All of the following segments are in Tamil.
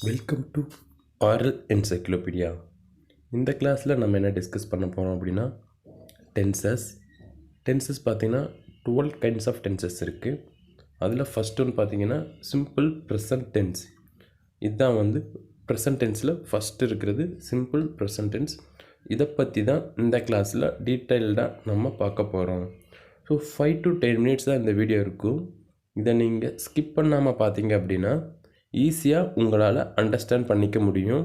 Welcome to Aral encyclopedia. இந்த கிளாஸில் நம்ம என்ன டிஸ்கஸ் பண்ண போகிறோம் அப்படின்னா டென்சஸ் பார்த்திங்கன்னா 12 கைண்ட்ஸ் ஆஃப் டென்சஸ் இருக்குது. அதில் ஃபஸ்ட் ஒன்று பார்த்திங்கன்னா சிம்பிள் ப்ரெசன்ட் டென்ஸ். இதுதான் வந்து ப்ரெசன்ட் டென்ஸில் ஃபஸ்ட்டு இருக்கிறது சிம்பிள் ப்ரெசன்ட் டென்ஸ். இதை பற்றி தான் இந்த கிளாஸில் டீட்டெயில்டாக நம்ம பார்க்க போகிறோம். ஸோ 5 to 10 மினிட்ஸ் தான் இந்த வீடியோ இருக்கும். இதை நீங்கள் ஸ்கிப் பண்ணாமல் பார்த்தீங்க அப்படின்னா ஈஸியாக உங்களால் அண்டர்ஸ்டாண்ட் பண்ணிக்க முடியும்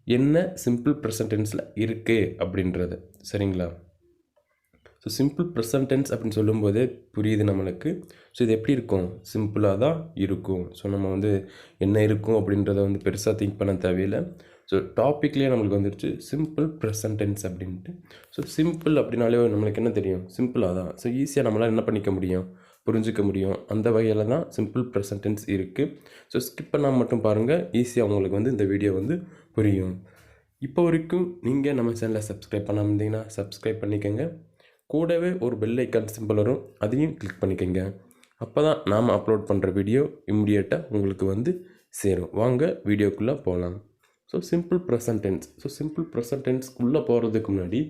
என்ன சிம்பிள் ப்ரெசன்ட் டென்ஸில் இருக்குது அப்படின்றது. சரிங்களா? ஸோ சிம்பிள் ப்ரெசன்ட் டென்ஸ் அப்படின்னு சொல்லும்போதே புரியுது நம்மளுக்கு. ஸோ இது எப்படி இருக்கும்? சிம்பிளாக தான் இருக்கும். ஸோ நம்ம வந்து என்ன இருக்கும் அப்படின்றத வந்து பெருசாக திங்க் பண்ண தேவையில்லை. ஸோ டாப்பிக்லேயே நம்மளுக்கு வந்துடுச்சு சிம்பிள் ப்ரெசன்ட் டென்ஸ் அப்படின்ட்டு. ஸோ சிம்பிள் அப்படின்னாலே நம்மளுக்கு என்ன தெரியும்? சிம்பிளாக தான். ஸோ ஈஸியாக நம்மளால் என்ன பண்ணிக்க முடியும்? புரிஞ்சிக்க முடியும். அந்த வகையில் தான் சிம்பிள் ப்ரெசன்ட் டென்ஸ் இருக்குது. ஸோ ஸ்கிப் பண்ணாமல் மட்டும் பாருங்கள், ஈஸியாக உங்களுக்கு வந்து இந்த வீடியோ வந்து புரியும். இப்போ வரைக்கும் நீங்கள் நம்ம சேனலை சப்ஸ்கிரைப் பண்ணாமல் இருந்தீங்கன்னா சப்ஸ்கிரைப் பண்ணிக்கோங்க. கூடவே ஒரு பெல் ஐக்கான் சிம்பிள் வரும், அதையும் கிளிக் பண்ணிக்கோங்க. அப்போ தான் நாம் அப்லோட் பண்ணுற வீடியோ இம்மிடியேட்டாக உங்களுக்கு வந்து சேரும். வாங்க வீடியோக்குள்ளே போகலாம். So simple present tense. So simple present டென்ஸ்க்குள்ளே போகிறதுக்கு முன்னாடி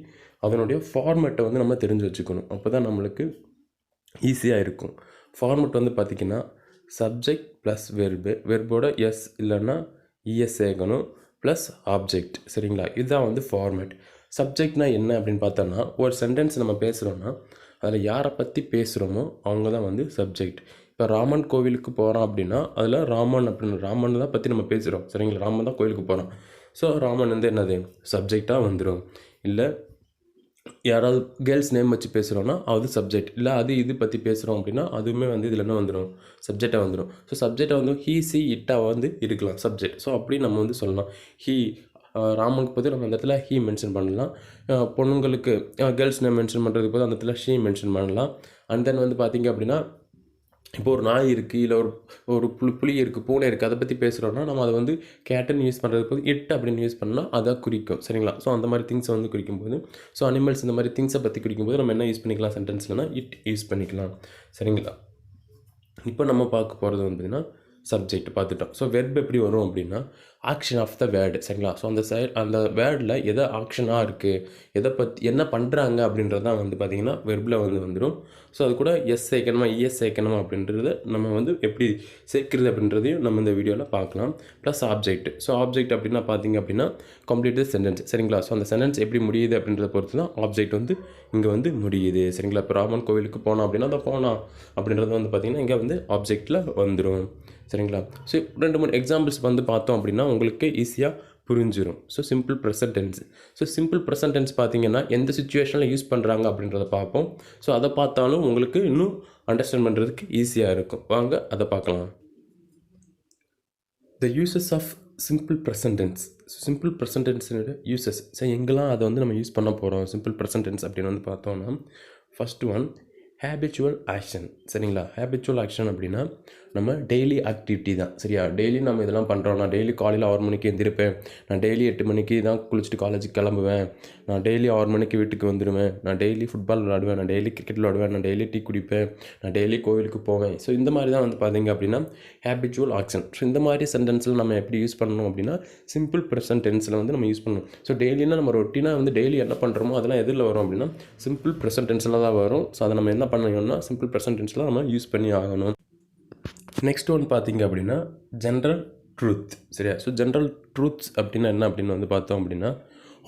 அதனுடைய ஃபார்மேட்டை வந்து நம்ம தெரிஞ்சு வச்சுக்கணும். அப்போ தான் நம்மளுக்கு ஈஸியாக இருக்கும். ஃபார்மேட் வந்து பார்த்திங்கன்னா சப்ஜெக்ட் ப்ளஸ் வெர்போட எஸ் இல்லைன்னா இஎஸ் சேர்க்கணும் ப்ளஸ் ஆப்ஜெக்ட். சரிங்களா? இதுதான் வந்து ஃபார்மேட். சப்ஜெக்ட்னா என்ன அப்படின்னு பார்த்தோன்னா, ஒரு சென்டென்ஸ் நம்ம பேசுகிறோன்னா அதில் யாரை பற்றி பேசுகிறோமோ அவங்க தான் வந்து சப்ஜெக்ட். இப்போ ராமன் கோவிலுக்கு போகிறோம் அப்படின்னா அதில் ராமன் தான் பற்றி நம்ம பேசுகிறோம். சரிங்களா? ராமன் தான் கோவிலுக்கு போகிறோம். ஸோ ராமன் வந்து என்னது சப்ஜெக்டாக வந்துடும். இல்லை யாராவது கேர்ள்ஸ் நேம் வச்சு பேசுகிறோன்னா அது சப்ஜெக்ட். இல்லை அது இது பற்றி பேசுகிறோம் அப்படின்னா அதுவுமே வந்து இதில் என்ன வந்துடும்? சப்ஜெக்டாக வந்துடும். ஸோ சப்ஜெக்டாக வந்து ஹீ சி இட்டாக வந்து இருக்கலாம் சப்ஜெக்ட். ஸோ அப்படி நம்ம வந்து சொல்லலாம். ஹீ ராமனுக்கு போது நம்ம அந்த இடத்துல ஹீ மென்ஷன் பண்ணலாம். பொண்ணுங்களுக்கு கேர்ள்ஸ் நேம் மென்ஷன் பண்ணுறதுக்கு போது அந்த இடத்துல ஷீ மென்ஷன் பண்ணலாம். அண்ட் தென் வந்து பார்த்திங்க அப்படின்னா இப்போ ஒரு நாய் இருக்குது, இல்லை ஒரு புலி இருக்குது, பூனை இருக்குது, அதை பற்றி பேசுகிறோன்னா நம்ம அதை வந்து கேட்டுன்னு யூஸ் பண்ணுறதுக்கு போது இட் அப்படின்னு யூஸ் பண்ணால் அதை குறிக்கும். சரிங்களா? ஸோ அந்த மாதிரி திங்ஸை வந்து குறிக்கும்போது, ஸோ அனிமல்ஸ் இந்த மாதிரி திங்ஸை பற்றி குறிக்கும்போது நம்ம என்ன யூஸ் பண்ணிக்கலாம்? சென்டென்ஸ்லனா இட் யூஸ் பண்ணிக்கலாம். சரிங்களா? இப்போ நம்ம பார்க்க போகிறது வந்து பார்த்திங்கன்னா சப்ஜெக்ட் பார்த்துட்டோம். ஸோ வெர்ப் எப்படி வரும் அப்படின்னா ஆக்ஷன் ஆஃப் த வேர்டு. சரிங்களா? ஸோ அந்த வேர்டில் எதை ஆக்ஷனாக இருக்குது, எதை பற்றி என்ன பண்ணுறாங்க அப்படின்றது தான் வந்து பார்த்திங்கன்னா வெர்பில் வந்து வந்துடும். ஸோ அது கூட எஸ் சேர்க்கணுமா இஎஸ் சேர்க்கணுமா அப்படின்றத நம்ம வந்து எப்படி சேர்க்கிறது அப்படின்றதையும் நம்ம இந்த வீடியோவில் பார்க்கலாம். Plus object. ஸோ ஆப்ஜெக்ட் அப்படின்னா பார்த்திங்க அப்படின்னா கம்ப்ளீட் சென்டென்ஸ். சரிங்களா? ஸோ அந்த சென்டென்ஸ் எப்படி முடியுது அப்படின்றத பொறுத்து தான் ஆப்ஜெக்ட் வந்து இங்கே வந்து முடியுது. சரிங்களா? இப்போ ராமன் கோவிலுக்கு போனோம் அப்படின்னா அதை போனால் அப்படின்றது வந்து பார்த்திங்கன்னா இங்கே வந்து ஆப்ஜெக்டில் வந்துடும். சரிங்களா? ஸோ 2-3 எக்ஸாம்பிள்ஸ் வந்து பார்த்தோம் அப்படின்னா உங்களுக்கு ஈஸியாக புரிஞ்சிடும். So simple present tense. So simple present tense பார்த்திங்கன்னா எந்த சிச்சுவேஷனில் யூஸ் பண்ணுறாங்க அப்படின்றத பார்ப்போம். ஸோ அதை பார்த்தாலும் உங்களுக்கு இன்னும் அண்டர்ஸ்டாண்ட் பண்ணுறதுக்கு ஈஸியாக இருக்கும். வாங்க அதை பார்க்கலாம். The uses of simple present tense. Simple present டென்ஸோட யூசஸ். ஸோ எங்கெல்லாம் அதை வந்து நம்ம யூஸ் பண்ண போகிறோம் சிம்பிள் ப்ரெசன்ட் டென்ஸ் அப்படின்னு வந்து பார்த்தோன்னா, ஃபஸ்ட் ஒன் ஹேபிச்சுவல் ஆக்ஷன். சரிங்களா? ஹேபிச்சுவல் ஆக்ஷன் அப்படின்னா நம்ம டெய்லி ஆக்டிவிட்டி தான். சரியா? டெய்லி நம்ம இதெல்லாம் பண்ணுறோம். நான் டெய்லி காலையில் 6 மணிக்கு எந்திரிப்பேன், நான் டெய்லி 8 மணிக்கு தான் குளிச்சுட்டு காலேஜுக்கு கிளம்புவேன், நான் டெய்லி 6 மணிக்கு வீட்டுக்கு வந்துடுவேன், நான் டெய்லி ஃபுட்பால் விளாடுவேன், நான் டெய்லி கிரிக்கெட் விளாடுவேன், நான் டெய்லி டீ குடிப்பேன், நான் டெய்லி கோவிலுக்கு போவேன். ஸோ இந்த மாதிரி தான் வந்து பார்த்திங்க அப்படின்னா ஹேபிச்சுவல் ஆக்ஷன். ஸோ இந்த மாதிரி சென்டென்ஸில் நம்ம எப்படி யூஸ் பண்ணணும் அப்படின்னா சிம்பிள் ப்ரெசன்ட் டென்ஸில் வந்து நம்ம யூஸ் பண்ணணும். ஸோ டெய்லினா நம்ம ரொட்டீனாக வந்து டெய்லி என்ன பண்ணுறோமோ அதெல்லாம் எதில் வரும் அப்படின்னா சிம்பிள் ப்ரெசன்ட் டென்ஸில் தான் வரும். ஸோ அதை நம்ம என்ன பண்ணணும்னா சிம்பிள் ப்ரெசன்ட் டென்ஸில் நம்ம யூஸ் பண்ணி ஆகணும். நெக்ஸ்ட் ஒன் பார்த்திங்க அப்படின்னா ஜென்ரல் ட்ரூத். சரியா? ஸோ ஜென்ரல் ட்ரூத்ஸ் அப்படின்னா என்ன அப்படின்னு வந்து பார்த்தோம் அப்படின்னா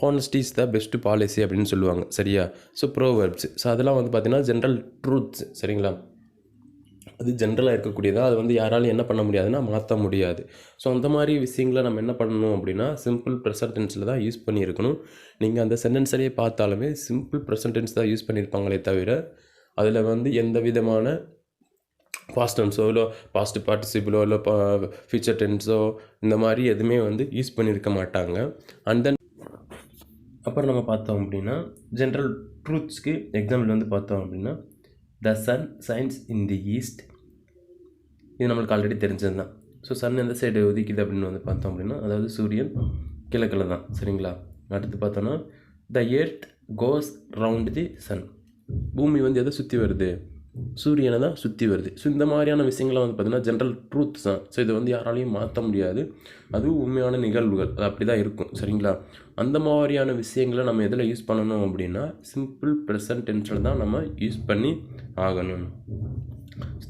honesty is the best policy அப்படின்னு சொல்லுவாங்க. சரியா? So Proverbs. ஸோ அதெல்லாம் வந்து பார்த்திங்கன்னா ஜென்ரல் ட்ரூத்ஸ். சரிங்களா? அது ஜென்ரலாக இருக்கக்கூடியதா, அது வந்து யாராலும் என்ன பண்ண முடியாதுன்னா மாற்ற முடியாது. ஸோ அந்த மாதிரி விஷயங்களை நம்ம என்ன பண்ணணும் அப்படின்னா சிம்பிள் ப்ரெசன்ட் டென்ஸில் தான் யூஸ் பண்ணியிருக்கணும். நீங்கள் அந்த சென்டென்ஸிலேயே பார்த்தாலுமே சிம்பிள் ப்ரெசன்ட் டென்ஸ் தான் யூஸ் பண்ணியிருப்பாங்களே தவிர அதில் வந்து எந்த விதமான பாஸ்ட் டென்ஸோ இல்லை பாஸ்ட் பார்ட்டிசிபிளோ இல்லை ஃபியூச்சர் டென்ஸோ இந்த மாதிரி எதுவுமே வந்து யூஸ் பண்ணியிருக்க மாட்டாங்க. அண்ட் தென் அப்புறம் நம்ம பார்த்தோம் அப்படின்னா ஜென்ரல் ட்ரூத்ஸ்க்கு எக்ஸாம்பிள் வந்து பார்த்தோம் அப்படின்னா த Sun science in the east. இது நம்மளுக்கு ஆல்ரெடி தெரிஞ்சது தான். ஸோ சன் எந்த சைடு உதிக்குது அப்படின்னு வந்து பார்த்தோம் அப்படின்னா அதாவது சூரியன் கிழக்கில் தான். சரிங்களா? அடுத்து பார்த்தோன்னா the earth goes round the sun. பூமி வந்து எதை சுற்றி வருது? சூரியனை தான் சுற்றி வருது. ஸோ இந்த மாதிரியான விஷயங்கள்லாம் வந்து பார்த்திங்கன்னா ஜென்ரல் ட்ரூத்ஸ் தான். ஸோ இதை வந்து யாராலையும் மாற்ற முடியாது. அதுவும் உண்மையான நிகழ்வுகள், அது அப்படி தான் இருக்கும். சரிங்களா? அந்த மாதிரியான விஷயங்களை நம்ம எதில் யூஸ் பண்ணணும் அப்படின்னா சிம்பிள் ப்ரெசன்ட் டென்ஸில் தான் நம்ம யூஸ் பண்ணி ஆகணும்.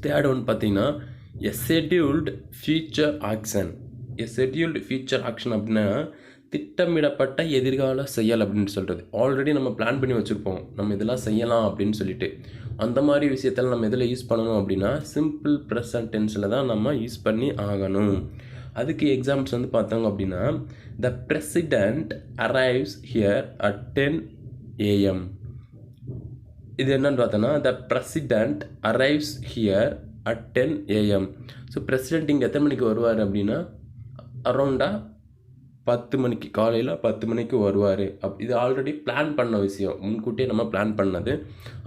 தேர்ட் ஒன் பார்த்திங்கன்னா எ ஷெட்யூல்டு ஃபியூச்சர் ஆக்ஷன். எ ஷெட்யூல்டு ஃபியூச்சர் ஆக்ஷன் அப்படின்னா திட்டமிடப்பட்ட எதிர்கால செயல் அப்படின்னு சொல்கிறது. ஆல்ரெடி நம்ம பிளான் பண்ணி வச்சுருப்போம், நம்ம இதெல்லாம் செய்யலாம் அப்படின்னு சொல்லிட்டு. அந்த மாதிரி விஷயத்தில் நம்ம எதில் யூஸ் பண்ணணும் அப்படின்னா சிம்பிள் ப்ரெசன்ட் டென்ஸில் தான் நம்ம யூஸ் பண்ணி ஆகணும். அதுக்கு எக்ஸாம்பிள்ஸ் வந்து பார்த்தோங்க அப்படின்னா த president arrives here at 10 AM. இது என்னன்னு பார்த்தோன்னா த president arrives here at 10 AM. So president இங்கே எத்தனை மணிக்கு வருவார் அப்படின்னா அரௌண்டாக 10 மணிக்கு, காலையில் 10 மணிக்கு வருவார். இது ஆல்ரெடி பிளான் பண்ண விஷயம், முன்கூட்டியே நம்ம பிளான் பண்ணது.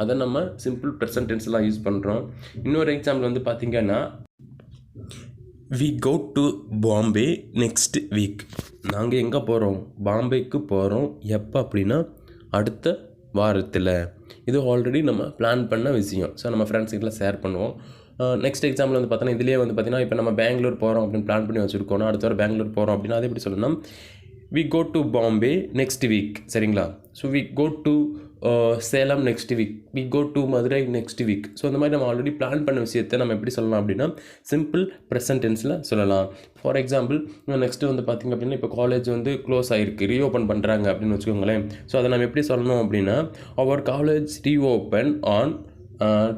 அதை நம்ம சிம்பிள் ப்ரெசன்ட் டென்ஸ்லாம் யூஸ் பண்ணுறோம். இன்னொரு எக்ஸாம்பிள் வந்து பார்த்திங்கன்னா we go to Bombay next week. நாங்கள் எங்கே போகிறோம்? பாம்பேக்கு போகிறோம். எப்போ அப்படின்னா அடுத்த வாரத்தில். இது ஆல்ரெடி நம்ம பிளான் பண்ண விஷயம். ஸோ நம்ம ஃப்ரெண்ட்ஸுக்கெல்லாம் ஷேர் பண்ணுவோம். நெக்ஸ்ட் எக்ஸாம்பிள் வந்து பார்த்தோன்னா இதுலேயே வந்து பார்த்திங்கன்னா இப்போ நம்ம பெங்களூர் போகிறோம் அப்படின்னு பிளான் பண்ணி வச்சுருக்கோம். அடுத்த வாரம் பெங்களூர் போகிறோம் அப்படின்னா அது எப்படி சொல்லணும்? We go to Bombay next week. சரிங்களா? So we go to Salem next week, we go to Madurai next week. So இந்த மாதிரி நம்ம ஆல்ரெடி பிளான் பண்ண விஷயத்தை நம்ம எப்படி சொல்லலாம் அப்படின்னா சிம்பிள் ப்ரெசன்ட் டென்ஸில் சொல்லலாம். ஃபார் எக்ஸாம்பிள் நெக்ஸ்ட்டு வந்து பார்த்திங்க அப்படின்னா இப்போ காலேஜ் வந்து க்ளோஸ் ஆகிருக்கு, ரீஓப்பன் பண்ணுறாங்க அப்படின்னு வச்சுக்கோங்களேன். ஸோ அதை நம்ம எப்படி சொல்லணும் அப்படின்னா அவர் college reopen on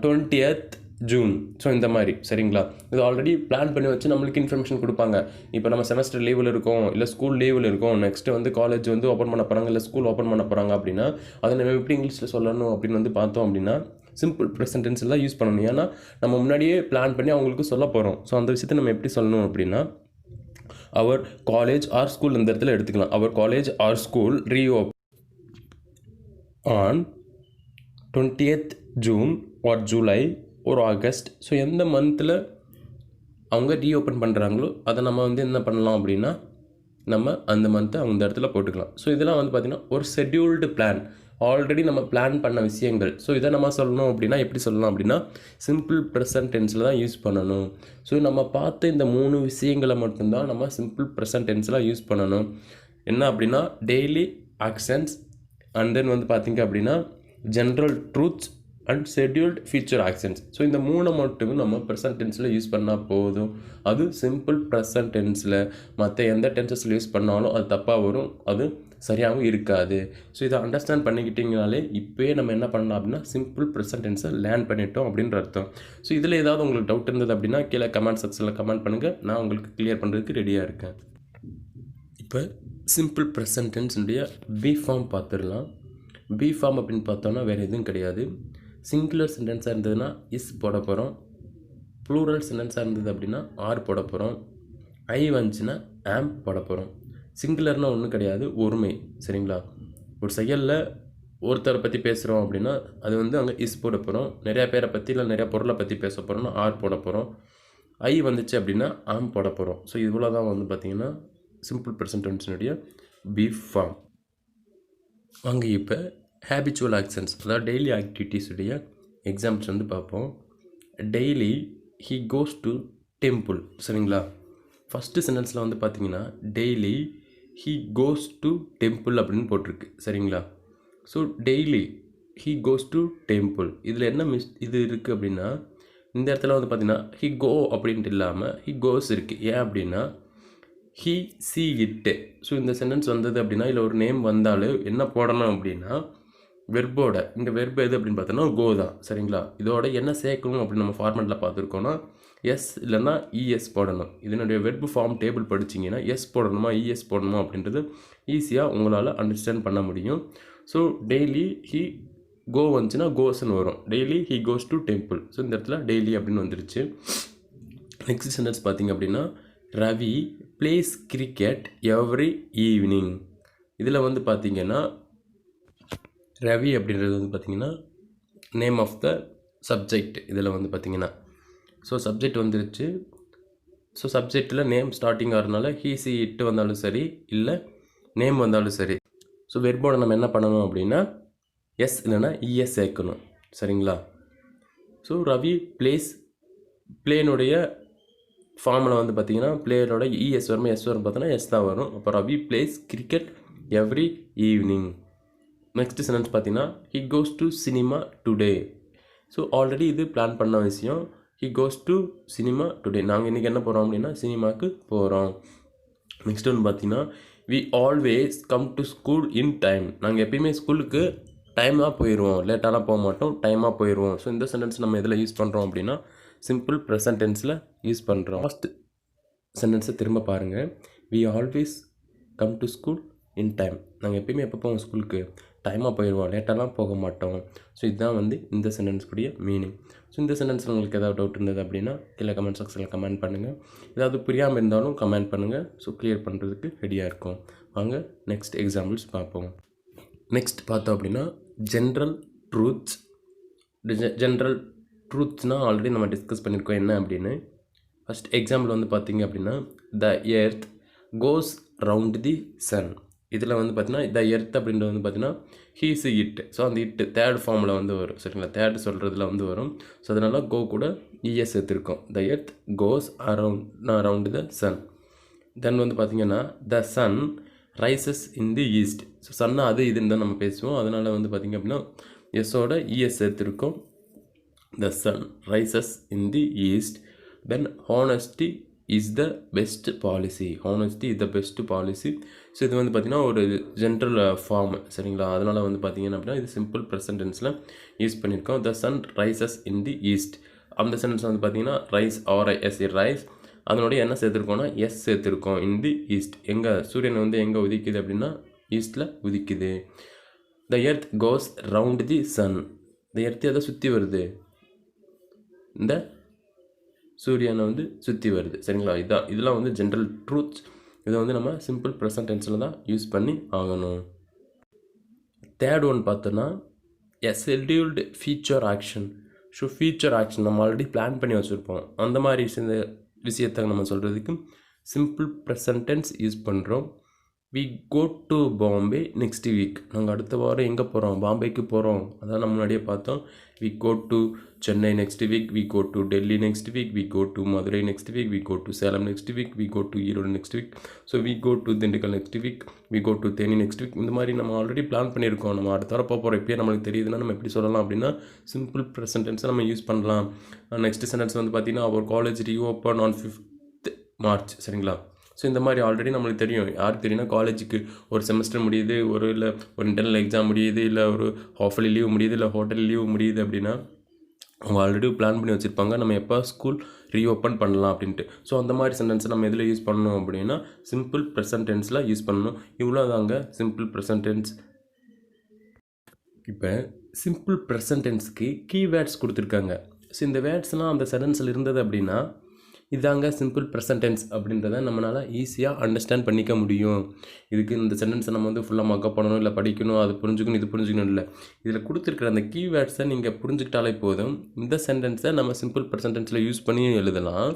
20th June. So இந்த மாதிரி. சரிங்களா? இது ஆல்ரெடி பிளான் பண்ணி வச்சு நம்மளுக்கு இன்ஃபர்மேஷன் கொடுப்பாங்க. இப்போ நம்ம செமஸ்டர் லீவில் இருக்கோம், இல்லை ஸ்கூல் லீவில் இருக்கோம், நெக்ஸ்ட்டு வந்து காலேஜ் வந்து ஓப்பன் பண்ண போகிறாங்க, இல்லை ஸ்கூல் ஓப்பன் பண்ண போகிறாங்க அப்படின்னா அதை நம்ம எப்படி இங்கிலீஷில் சொல்லணும் அப்படின்னு வந்து பார்த்தோம் அப்படின்னா சிம்பிள் ப்ரெசன்ட் டென்ஸ் தான் யூஸ் பண்ணணும். ஏன்னா நம்ம முன்னாடியே பிளான் பண்ணி அவங்களுக்கு சொல்ல போகிறோம். ஸோ அந்த விஷயத்தை நம்ம எப்படி சொல்லணும் அப்படின்னா அவர் காலேஜ் ஆர் ஸ்கூல் இந்த இடத்துல எடுத்துக்கலாம். Our college or school reopen on 20th June or July or August. So எந்த மந்தில் அவங்க ரீஓப்பன் பண்ணுறாங்களோ அதை நம்ம வந்து என்ன பண்ணலாம் அப்படின்னா நம்ம அந்த மந்த்தை அந்த இடத்துல போட்டுக்கலாம். ஸோ இதெல்லாம் வந்து பார்த்திங்கன்னா ஒரு ஷெட்யூல்டு பிளான், ஆல்ரெடி நம்ம பிளான் பண்ண விஷயங்கள். ஸோ இதை நம்ம சொல்லணும் அப்படின்னா எப்படி சொல்லலாம் அப்படின்னா சிம்பிள் ப்ரெசன்ட் டென்ஸில் தான் யூஸ் பண்ணணும். ஸோ நம்ம பார்த்த இந்த 3 விஷயங்களை மட்டும்தான் நம்ம சிம்பிள் ப்ரெசன்ட் டென்ஸில் யூஸ் பண்ணணும். என்ன அப்படின்னா டெய்லி ஆக்ஷன்ஸ் அண்ட் தென் வந்து பார்த்திங்க அப்படின்னா general truths and scheduled future actions. So இந்த 3 மட்டும் நம்ம ப்ரெசன்ட் டென்ஸில் யூஸ் பண்ணால் போதும். அது சிம்பிள் ப்ரெசன்ட் டென்ஸில். மற்ற எந்த டென்சஸில் யூஸ் பண்ணாலும் அது தப்பாக வரும், அது சரியாகவும் இருக்காது. ஸோ இதை அண்டர்ஸ்டாண்ட் பண்ணிக்கிட்டிங்கனாலே இப்போயே நம்ம என்ன பண்ணலாம் அப்படின்னா சிம்பிள் ப்ரெசன்ட் டென்ஸை லேர்ன் பண்ணிட்டோம் அப்படின்ற அர்த்தம். ஸோ இதில் ஏதாவது உங்களுக்கு டவுட் இருந்தது அப்படின்னா கீழே கமெண்ட் செக்ஷனில் கமெண்ட் பண்ணுங்கள், நான் உங்களுக்கு கிளியர் பண்ணுறதுக்கு ரெடியாக இருக்கேன். இப்போ சிம்பிள் ப்ரெசன்ட் டென்ஸுடைய பி ஃபார்ம் பார்த்துடலாம். பி ஃபார்ம் அப்படின்னு பார்த்தோன்னா வேறு எதுவும் கிடையாது. சிங்குலர் சென்டென்ஸாக இருந்ததுன்னா இஸ் போட போகிறோம். ப்ளூரல் சென்டென்ஸாக இருந்தது அப்படின்னா ஆர் போட போகிறோம். ஐ வந்துச்சுன்னா ஆம் போட போகிறோம். சிங்குலர்னால் ஒன்றும் கிடையாது, ஒருமை. சரிங்களா? ஒரு செயலில் ஒருத்தரை பற்றி பேசுகிறோம் அப்படின்னா அது வந்து அங்கே இஸ் போட போகிறோம். நிறையா பேரை பற்றி இல்லை நிறையா பொருளை பற்றி பேச போகிறோம்னா ஆர் போட போகிறோம். ஐ வந்துச்சு அப்படின்னா ஆம் போட போகிறோம். ஸோ இவ்வளோ தான் வந்து பார்த்திங்கன்னா சிம்பிள் ப்ரெசன்ட் டென்ஸினுடைய பி ஃபார்ம். வாங்க இப்போ ஹேபிச்சுவல் ஆக்ஷன்ஸ், அதாவது டெய்லி ஆக்டிவிட்டீஸுடைய எக்ஸாம்பிள்ஸ் வந்து பார்ப்போம். Daily he goes to temple. சரிங்களா? ஃபஸ்ட்டு சென்டென்ஸில் வந்து பார்த்தீங்கன்னா daily he goes to temple அப்படின்னு போட்டிருக்கு. சரிங்களா? So daily he goes to temple இதில் என்ன இது இருக்குது அப்படின்னா இந்த இடத்துல வந்து பார்த்திங்கன்னா ஹீ கோ அப்படின்ட்டு இல்லாமல் ஹீ கோஸ் இருக்குது. ஏன் அப்படின்னா ஹீ சி இட்டு. ஸோ இந்த சென்டென்ஸ் வந்தது அப்படின்னா இல்லை ஒரு நேம் வந்தாலும் என்ன போடணும் அப்படின்னா வெர்போட இங்கே வெர்பு எது அப்படின்னு பார்த்தோன்னா கோ தான். சரிங்களா? இதோட என்ன சேர்க்கணும் அப்படின்னு நம்ம ஃபார்மெட்டில் பார்த்துருக்கோன்னா எஸ் இல்லைன்னா இஎஸ் போடணும். இதனுடைய வெர்பு ஃபார்ம் டேபிள் படிச்சிங்கன்னா எஸ் போடணுமா இஎஸ் போடணுமா அப்படின்றது ஈஸியாக உங்களால் அண்டர்ஸ்டாண்ட் பண்ண முடியும். ஸோ டெய்லி ஹீ கோ வந்துச்சுன்னா கோஸ்ன்னு வரும். Daily he goes to temple. So இந்த இடத்துல டெய்லி அப்படின்னு வந்துருச்சு. நெக்ஸ்ட் சென்டென்ஸ் பார்த்திங்க அப்படின்னா Ravi plays cricket every evening. இதில் வந்து பார்த்திங்கன்னா ரவி அப்படின்றது வந்து பார்த்திங்கன்னா நேம் ஆஃப் த சப்ஜெக்ட். இதில் வந்து பார்த்திங்கன்னா ஸோ சப்ஜெக்ட் வந்துருச்சு. ஸோ சப்ஜெக்டில் நேம் ஸ்டார்டிங் ஆகிறதுனால ஹீ சி இட்டு வந்தாலும் சரி இல்லை நேம் வந்தாலும் சரி. ஸோ வெர்போட நம்ம என்ன பண்ணணும் அப்படின்னா எஸ் இல்லைன்னா இஎஸ் சேர்க்கணும். சரிங்களா? ஸோ ரவி பிளேஸ் பிளேனுடைய ஃபார்மில் வந்து பார்த்திங்கன்னா பிளேயரோட இஎஸ் வரும், எஸ் வரும், பார்த்தோன்னா எஸ் தான் வரும். அப்போ Ravi plays cricket every evening. Next sentence பார்த்தீங்கன்னா he goes to cinema today. So already இது பிளான் பண்ண விஷயம். He goes to cinema today. நாங்கள் இன்றைக்கி என்ன போகிறோம் அப்படின்னா சினிமாவுக்கு போகிறோம். நெக்ஸ்ட் ஒன்று பார்த்தீங்கன்னா we always come to school in time. நாங்கள் எப்பயுமே ஸ்கூலுக்கு டைமாக போயிடுவோம், லேட்டாலாம் போக மாட்டோம், டைமாக போயிடுவோம். ஸோ இந்த சென்டென்ஸ் நம்ம எதில் யூஸ் பண்ணுறோம் அப்படின்னா சிம்பிள் ப்ரெசன்ட் டென்ஸில் யூஸ் பண்ணுறோம். ஃபஸ்ட் சென்டென்ஸை திரும்ப பாருங்கள். We always come to school in time. நாங்கள் எப்பயுமே எப்போ போவோம் ஸ்கூலுக்கு, டைமாக போயிடுவோம், லேட்டாலாம் போக மாட்டோம். ஸோ இதுதான் வந்து இந்த சென்டென்ஸ்க்குரிய மீனிங். ஸோ இந்த சென்டென்ஸில் உங்களுக்கு ஏதாவது டவுட் இருந்தது அப்படின்னா கீழே கமெண்ட் செக்ஷனில் கமெண்ட் பண்ணுங்கள். ஏதாவது புரியாமல் இருந்தாலும் கமெண்ட் பண்ணுங்கள். ஸோ கிளியர் பண்ணுறதுக்கு ரெடியாக இருக்கும். வாங்க நெக்ஸ்ட் எக்ஸாம்பிள்ஸ் பார்ப்போம். நெக்ஸ்ட் பார்த்தோம் அப்படின்னா ஜென்ரல் ட்ரூத்ஸ். ஜென்ரல் ட்ரூத்ஸ்னால் ஆல்ரெடி நம்ம டிஸ்கஸ் பண்ணியிருக்கோம் என்ன அப்படின்னு. ஃபஸ்ட் எக்ஸாம்பிள் வந்து பார்த்திங்க அப்படின்னா the earth goes round the sun. இதில் வந்து பார்த்தீங்கன்னா த எர்த் அப்படின்றது வந்து பார்த்தீங்கன்னா ஹீஸ் இட். ஸோ அந்த இட்டு தேர்ட் ஃபார்மில் வந்து வரும், சரிங்களா, தேர்ட் சொல்கிறதுல வந்து வரும். ஸோ அதனால் கோ கூட இஎஸ் எடுத்துருக்கோம். The earth goes around the sun. Then வந்து பார்த்திங்கன்னா the sun rises in the east. So சன்னா அது இதுன்னு தான் நம்ம பேசுவோம். அதனால் வந்து பார்த்திங்க அப்படின்னா எஸ்ஸோட இஎஸ் எடுத்துருக்கோம். The sun rises in the east. Then honesty is the best policy. Honesty is the best policy. So இது வந்து பார்த்திங்கன்னா ஒரு ஜென்ரல் ஃபார்ம், சரிங்களா. அதனால் வந்து பார்த்திங்கன்னா அப்படின்னா இது சிம்பிள் ப்ரெசன்ட் டென்ஸில் யூஸ் பண்ணியிருக்கோம். The sun rises in the east. அந்த சென்டென்ஸ் வந்து பார்த்திங்கன்னா ரைஸ் ஆர்ஐஎஸ் ரைஸ், அதனுடைய என்ன சேர்த்துருக்கோன்னா எஸ் சேர்த்துருக்கோம். In the east. எங்கே சூரியன் வந்து எங்கே உதிக்குது அப்படின்னா ஈஸ்ட்டில் உதிக்குது. The earth goes round the sun. இந்த எர்த் எதை சுற்றி வருது, இந்த சூரியனை வந்து சுற்றி வருது, சரிங்களா. இதெல்லாம் வந்து ஜென்ரல் ட்ரூத்ஸ். இதை வந்து நம்ம சிம்பிள் ப்ரெசன்ட் டென்ஸில் தான் யூஸ் பண்ணி ஆகணும். தேர்ட் ஒன் பார்த்தோன்னா scheduled future action. So future action நம்ம ஆல்ரெடி பிளான் பண்ணி வச்சுருப்போம். அந்த மாதிரி விஷயத்தை நம்ம சொல்கிறதுக்கு சிம்பிள் ப்ரெசன்ட் டென்ஸ் யூஸ் பண்ணுறோம். We go to Bombay next week. நாங்கள் அடுத்த வாரம் எங்கே போகிறோம், பாம்பேக்கு போகிறோம். அதான் நம்ம முன்னாடியே பார்த்தோம். We go to Chennai next week, we go to Delhi next week, we go to Madurai next week, we go to Salem next week, we go to Erode next week. So we go to Dindigul next week, we go to Theni next week. இந்த மாதிரி நம்ம ஆல்ரெடி பிளான் பண்ணியிருக்கோம். நம்ம அடுத்த வாரம் போகிறோம். இப்போயே நம்மளுக்கு தெரியுதுன்னா நம்ம எப்படி சொல்லலாம் அப்படின்னா சிம்பிள் ப்ரெசன்ட் டென்ஸை நம்ம யூஸ் பண்ணலாம். நெக்ஸ்ட் சென்டென்ஸ் வந்து பார்த்திங்கன்னா our college reopen on 5th March, சரிங்களா. ஸோ இந்த மாதிரி ஆல்ரெடி நம்மளுக்கு தெரியும். யாருக்கு தெரியும்னா காலேஜுக்கு ஒரு செமஸ்டர் முடியுது, ஒரு இன்டர்னல் எக்ஸாம் முடியுது, இல்லை ஒரு ஹாஃப்லி லீவ் முடியுது, இல்லை ஹோட்டல் லீவ் முடியுது அப்படின்னா அவங்க ஆல்ரெடி பிளான் பண்ணி வச்சுருப்பாங்க நம்ம எப்போ ஸ்கூல் ரீஓப்பன் பண்ணலாம் அப்படின்ட்டு. ஸோ அந்த மாதிரி சென்டென்ஸை நம்ம எதில் யூஸ் பண்ணணும் அப்படின்னா சிம்பிள் ப்ரெசன்ட் டென்ஸில் யூஸ் பண்ணணும். இவ்வளோ தாங்க சிம்பிள் ப்ரெசன்ட் டென்ஸ். இப்போ சிம்பிள் ப்ரெசன்ட் டென்ஸ்க்கு கீவேர்ட்ஸ் கொடுத்துருக்காங்க. ஸோ இந்த வேர்ட்ஸ்லாம் அந்த சென்டென்ஸில் இருந்தது அப்படின்னா இதாங்க சிம்பிள் ப்ரெசன்ட் டென்ஸ் அப்படின்றத நம்மளால் ஈஸியாக அண்டர்ஸ்டாண்ட் பண்ணிக்க முடியும். இதுக்கு இந்த சென்டென்ஸை நம்ம வந்து ஃபுல்லாக மக்கப் பண்ணணும், இல்லை படிக்கணும், அது புரிஞ்சுக்கணும், இது புரிஞ்சுக்கணும் இல்லை. இதில் கொடுத்துருக்குற அந்த கீவேர்ட்ஸை நீங்கள் புரிஞ்சுக்கிட்டாலே போதும். இந்த சென்டென்ஸை நம்ம சிம்பிள் ப்ரெசன்ட் டென்ஸில் யூஸ் பண்ணியும் எழுதலாம்.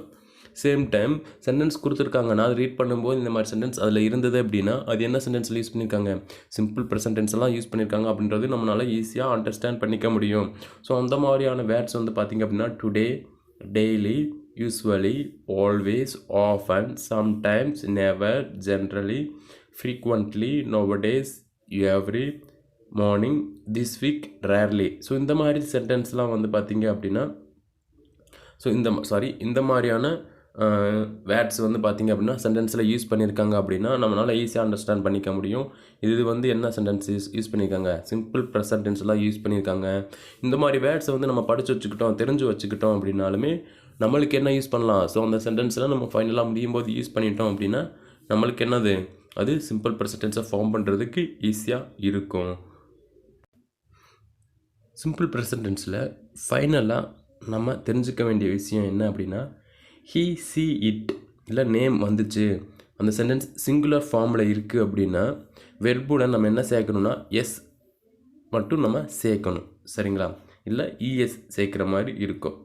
சேம் டைம் சென்டென்ஸ் கொடுத்துருக்காங்கன்னா அது ரீட் பண்ணும்போது இந்த மாதிரி சென்டென்ஸ் அதில் இருந்தது அப்படின்னா அது என்ன சென்டென்ஸில் யூஸ் பண்ணியிருக்காங்க, சிம்பிள் ப்ரெசன்ட் டென்ஸ் எல்லாம் யூஸ் பண்ணியிருக்காங்க அப்படின்றது நம்மளால் ஈஸியாக அண்டர்ஸ்டாண்ட் பண்ணிக்க முடியும். ஸோ அந்த மாதிரியான வேர்ட்ஸ் வந்து பார்த்திங்க அப்படின்னா today, daily, usually, always, often, sometimes, never, generally, frequently, nowadays, every, morning, this week, rarely. So இந்த மாதிரி சென்டென்ஸ்லாம் வந்து பார்த்திங்க அப்படின்னா ஸோ இந்த மாதிரியான வேர்ட்ஸ் வந்து பார்த்திங்க அப்படின்னா சென்டென்ஸில் யூஸ் பண்ணியிருக்காங்க அப்படின்னா நம்மளால் ஈஸியாக அண்டர்ஸ்டாண்ட் பண்ணிக்க முடியும். இது வந்து என்ன சென்டென்ஸ் யூஸ் பண்ணியிருக்காங்க, சிம்பிள் ப்ரெசன்ட் டென்ஸ்லாம் யூஸ் பண்ணியிருக்காங்க. இந்த மாதிரி வேர்ட்ஸை வந்து நம்ம படித்து வச்சுக்கிட்டோம், தெரிஞ்சு வச்சுக்கிட்டோம் அப்படின்னாலுமே நம்மளுக்கு என்ன யூஸ் பண்ணலாம். ஸோ அந்த சென்டென்ஸில் நம்ம ஃபைனலாக முடியும் போது யூஸ் பண்ணிட்டோம் அப்படின்னா நம்மளுக்கு என்னது, அது சிம்பிள் ப்ரெசன்ட் டென்ஸை ஃபார்ம் பண்ணுறதுக்கு ஈஸியாக இருக்கும். சிம்பிள் ப்ரெசன்ட் டென்ஸில் ஃபைனலாக நம்ம தெரிஞ்சுக்க வேண்டிய விஷயம் என்ன அப்படின்னா ஹீ, சி, இட் இல்லை நேம் வந்துச்சு, அந்த சென்டென்ஸ் சிங்குலர் ஃபார்மில் இருக்குது அப்படின்னா வெர்புடன் நம்ம என்ன சேர்க்கணும்னா எஸ் மட்டும் நம்ம சேர்க்கணும், சரிங்களா. இல்லை இஎஸ் சேர்க்குற மாதிரி இருக்கும்.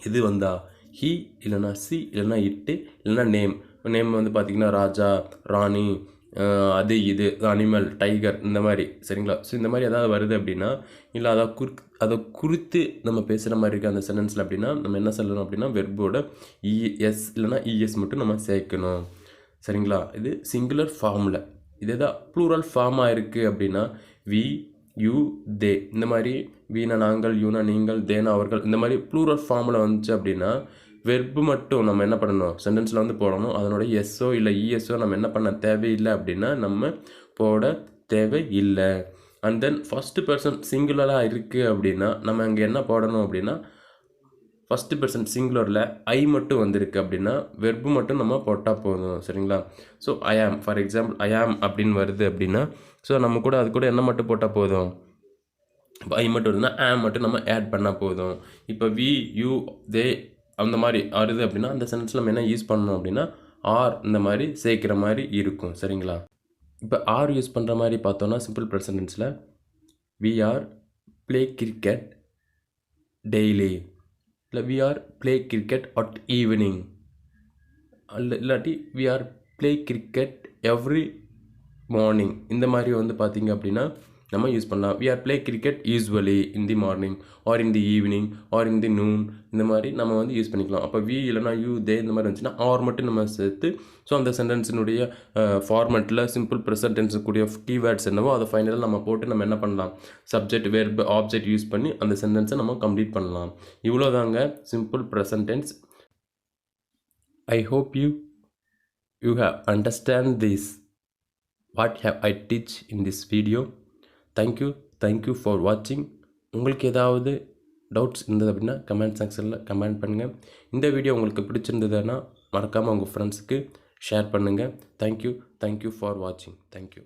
இது வந்தா ஹீ இல்லைனா சி இல்லைனா இட்டு இல்லைனா நேம். நேம் வந்து பார்த்திங்கன்னா ராஜா, ராணி, அது இது அனிமல் டைகர் இந்த மாதிரி சரிங்களா. ஸோ இந்த மாதிரி ஏதாவது வருது அப்படின்னா இல்லை அதை குறித்து நம்ம பேசுகிற மாதிரி இருக்குது அந்த சென்டென்ஸில் அப்படின்னா நம்ம என்ன சொல்லணும் அப்படின்னா வெர்போட இஎஸ் இல்லைனா இஎஸ் மட்டும் நம்ம சேர்க்கணும் சரிங்களா. இது சிங்குலர் ஃபார்மில். இது எதாவது ப்ளூரல் ஃபார்மாக இருக்குது அப்படின்னா வி யூ தே இந்த மாதிரி வீணா நாங்கள் யூனா நீங்கள் தேனா அவர்கள் இந்த மாதிரி ப்ளூரல் ஃபார்மில் வந்துச்சு அப்படின்னா வெர்பு மட்டும் நம்ம என்ன பண்ணணும் சென்டென்ஸில் வந்து போடணும். அதனோட எஸ்ஓ இல்லை இஎஸ்ஓ நம்ம என்ன பண்ண தேவையில்லை அப்படின்னா நம்ம போட தேவையில்லை. அண்ட் தென் ஃபஸ்ட்டு பர்சன் சிங்குலராக இருக்குது அப்படின்னா நம்ம அங்கே என்ன போடணும் அப்படின்னா ஃபஸ்ட்டு பர்சன் சிங்குலரில் ஐ மட்டும் வந்திருக்கு அப்படின்னா வெர்பு மட்டும் நம்ம போட்டால் போதும் சரிங்களா. ஸோ ஐ ஆம் ஃபார் எக்ஸாம்பிள் ஐ ஆம் அப்படின்னு வருது அப்படின்னா ஸோ நம்ம கூட அது கூட என்ன மட்டும் போட்டால் போதும் இப்போ ஐ மட்டும் வருதுன்னா ஆம் மட்டும் நம்ம ஆட் பண்ணால் போதும். இப்போ வி யூ தே அந்த மாதிரி வருது அப்படின்னா அந்த சென்டென்ஸில் நம்ம என்ன யூஸ் பண்ணணும் அப்படின்னா ஆர் இந்த மாதிரி சேர்க்குற மாதிரி இருக்கும் சரிங்களா. இப்போ ஆர் யூஸ் பண்ணுற மாதிரி பார்த்தோன்னா சிம்பிள் ப்ரெசன்ட் டென்ஸில் we are play cricket daily இல்லை we are play cricket at evening இல்லாட்டி we are play cricket every morning இந்த மாதிரி வந்து பார்த்திங்க அப்படின்னா நம்ம யூஸ் பண்ணலாம். We are play cricket usually in the morning or in the evening or in the noon இந்த மாதிரி நம்ம வந்து யூஸ் பண்ணிக்கலாம். அப்போ வி இல்லைனா யூ தே இந்த மாதிரி இருந்துச்சுன்னா ஆர் மட்டும் நம்ம சேர்த்து ஸோ அந்த சென்டென்ஸினுடைய ஃபார்மெட்டில் சிம்பிள் ப்ரெசன்ட் டென்ஸுக்குரிய கீவேர்ட்ஸ் என்னவோ அதை ஃபைனலாக நம்ம போட்டு நம்ம என்ன பண்ணலாம் சப்ஜெக்ட் வெர்ப் ஆப்ஜெக்ட் யூஸ் பண்ணி அந்த சென்டென்ஸை நம்ம கம்ப்ளீட் பண்ணலாம். இவ்வளோதாங்க simple present tense. I hope you have understand this what have I teach in this video. Thank you for watching. உங்களுக்கு ஏதாவது டவுட்ஸ் இருந்தது அப்படின்னா கமெண்ட் செக்ஷனில் கமெண்ட் பண்ணுங்கள். இந்த வீடியோ உங்களுக்கு பிடிச்சிருந்ததுன்னா மறக்காமல் உங்கள் ஃப்ரெண்ட்ஸுக்கு ஷேர் பண்ணுங்கள். தேங்க்யூ ஃபார் வாட்சிங். தேங்க்யூ.